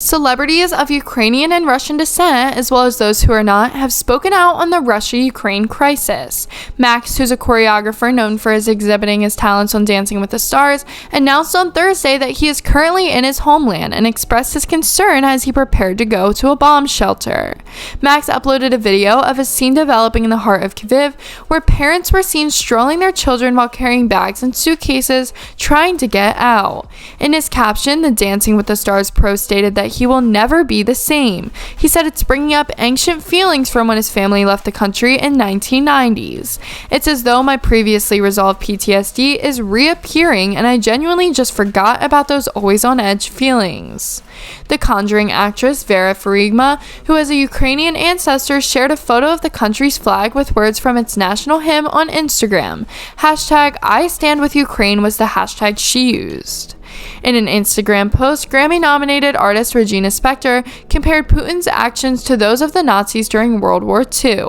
Celebrities of Ukrainian and Russian descent, as well as those who are not, have spoken out on the Russia-Ukraine crisis. Max, who's a choreographer known for his exhibiting his talents on Dancing with the Stars, announced on Thursday that he is currently in his homeland and expressed his concern as he prepared to go to a bomb shelter. Max uploaded a video of a scene developing in the heart of Kyiv, where parents were seen strolling their children while carrying bags and suitcases, trying to get out. In his caption, the Dancing with the Stars pro stated that he will never be the same. He said it's bringing up ancient feelings from when his family left the country in 1990s. It's as though my previously resolved PTSD is reappearing and I genuinely just forgot about those always on edge feelings. The Conjuring actress Vera Farmiga, who has a Ukrainian ancestor, shared a photo of the country's flag with words from its national hymn on Instagram. #IStandWithUkraine was the hashtag she used. In an Instagram post, Grammy-nominated artist Regina Spektor compared Putin's actions to those of the Nazis during World War II.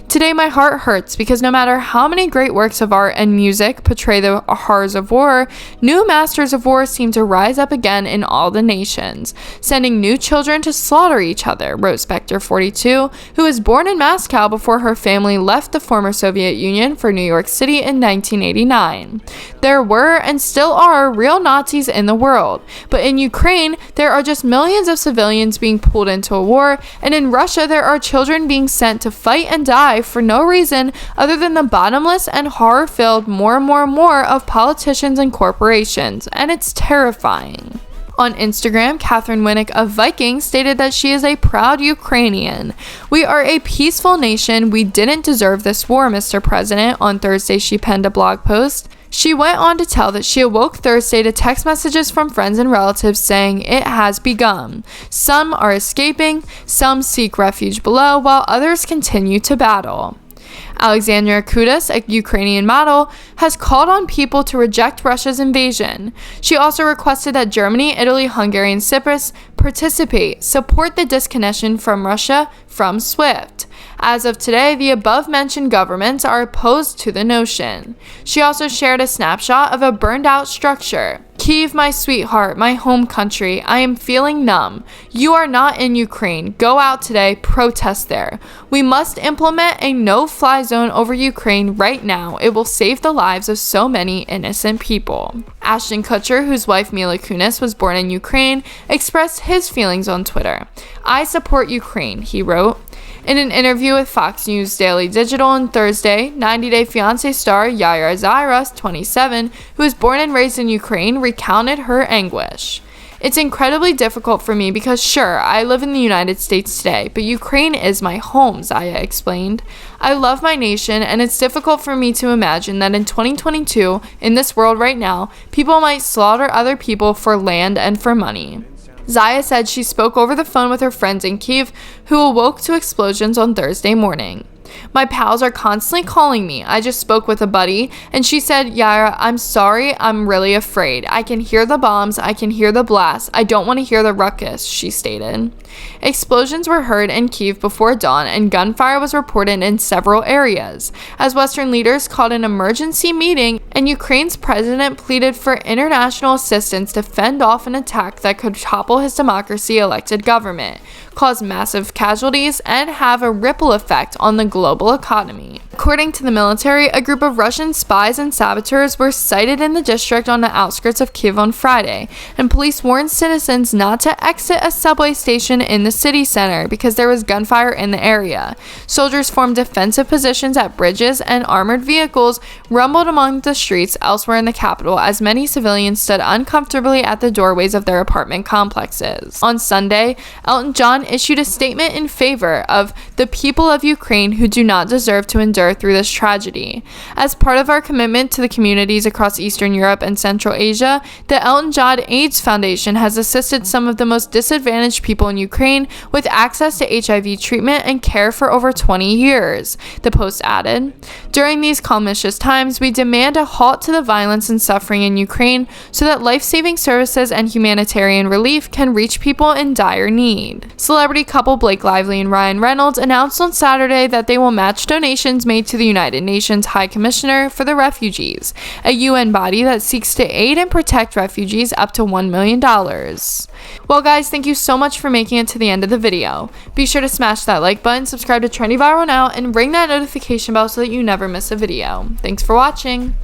Today my heart hurts because no matter how many great works of art and music portray the horrors of war, new masters of war seem to rise up again in all the nations, sending new children to slaughter each other, wrote Spektor, 42, who was born in Moscow before her family left the former Soviet Union for New York City in 1989. There were and still are real Nazis in the world, but in Ukraine there are just millions of civilians being pulled into a war, and in Russia there are children being sent to fight and die for no reason other than the bottomless and horror-filled more of politicians and corporations, and it's terrifying. On Instagram, Catherine Winnick of Viking stated that she is a proud Ukrainian. "We are a peaceful nation. We didn't deserve this war, Mr. President." On Thursday, she penned a blog post. She went on to tell that she awoke Thursday to text messages from friends and relatives saying it has begun. Some are escaping, some seek refuge below, while others continue to battle. Alexandra Kudus, a Ukrainian model, has called on people to reject Russia's invasion. She also requested that Germany, Italy, Hungary, and Cyprus support the disconnection from Russia from SWIFT. As of today, the above-mentioned governments are opposed to the notion. She also shared a snapshot of a burned-out structure. "Kyiv, my sweetheart, my home country, I am feeling numb. You are not in Ukraine. Go out today, protest there. We must implement a no-fly zone over Ukraine right now. It will save the lives of so many innocent people." Ashton Kutcher, whose wife Mila Kunis was born in Ukraine, expressed his feelings on Twitter. "I support Ukraine," he wrote. In an interview with Fox News Daily Digital on Thursday, 90 Day Fiancé star Yara Zaira, 27, who was born and raised in Ukraine, recounted her anguish. "It's incredibly difficult for me because sure, I live in the United States today, but Ukraine is my home," Zaya explained. "I love my nation, and it's difficult for me to imagine that in 2022, in this world right now, people might slaughter other people for land and for money." Zaya said she spoke over the phone with her friends in Kyiv, who awoke to explosions on Thursday morning. "My pals are constantly calling me. I just spoke with a buddy, and she said, 'Yara, I'm sorry, I'm really afraid. I can hear the bombs, I can hear the blasts. I don't want to hear the ruckus,' she stated. Explosions were heard in Kyiv before dawn, and gunfire was reported in several areas, as Western leaders called an emergency meeting, and Ukraine's president pleaded for international assistance to fend off an attack that could topple his democracy-elected government, cause massive casualties, and have a ripple effect on the global economy. According to the military, a group of Russian spies and saboteurs were sighted in the district on the outskirts of Kyiv on Friday, and police warned citizens not to exit a subway station in the city center because there was gunfire in the area. Soldiers formed defensive positions at bridges, and armored vehicles rumbled among the streets elsewhere in the capital as many civilians stood uncomfortably at the doorways of their apartment complexes. On Sunday, Elton John issued a statement in favor of the people of Ukraine who do not deserve to endure through this tragedy. "As part of our commitment to the communities across Eastern Europe and Central Asia, the Elton John AIDS Foundation has assisted some of the most disadvantaged people in Ukraine with access to HIV treatment and care for over 20 years, the Post added. "During these calmicious times, we demand a halt to the violence and suffering in Ukraine so that life-saving services and humanitarian relief can reach people in dire need." Celebrity couple Blake Lively and Ryan Reynolds announced on Saturday that they will match donations made donate to the United Nations High Commissioner for the Refugees, a UN body that seeks to aid and protect refugees, up to $1 million. Well guys, thank you so much for making it to the end of the video. Be sure to smash that like button, subscribe to Trendy Viral Now, and ring that notification bell so that you never miss a video. Thanks for watching!